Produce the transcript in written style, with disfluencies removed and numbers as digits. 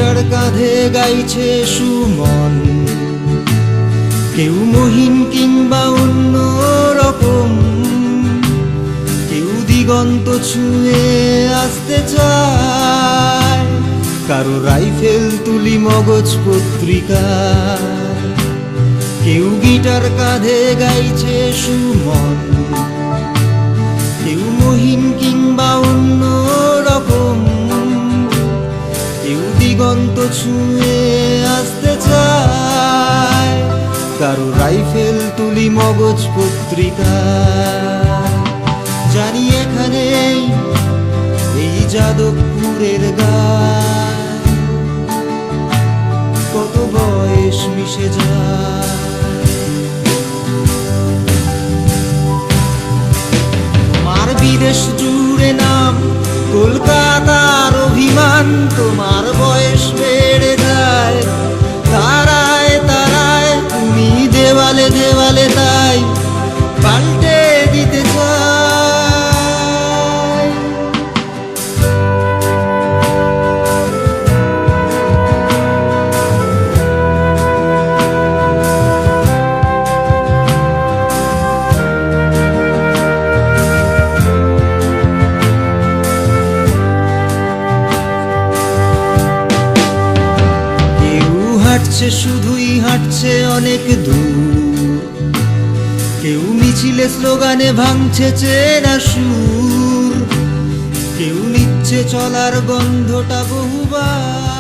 Guitar কাঁধে গাইছে সুমন, কেউ মহিন কিংবা অন্য রকম, কেউ দিগন্ত ছুঁয়ে আসতে চায়, কারো রাইফেল তুলি মগজ পত্রিকা। কেউ গিটার কাঁধে গাইছে সুমন, কেউ মহিন কিংবা অন্য রকম, কেউ দিগন্ত ছুঁয়ে আসতে চায়, কারো রাইফেল তুলি মগজ পত্রিকা। জানি এখানে এই যাদবপুরের গায় কত বয়স মিশে যায়। তোমার বিদেশ জুড়ে নাম, কলকাতার অভিমান, তোমার বয়স বেড়ে যায় তারায় তারায়, তুমি দেওয়ালে দেওয়ালে তাই পাল্টে দিতে চাই। হাঁটছে শুধুই হাঁটছে অনেক দূর, কেউ মিছিলে স্লোগানে ভাঙছে চেনা সুর, কেউ নিচ্ছে চলার গন্ধটা বহুবার।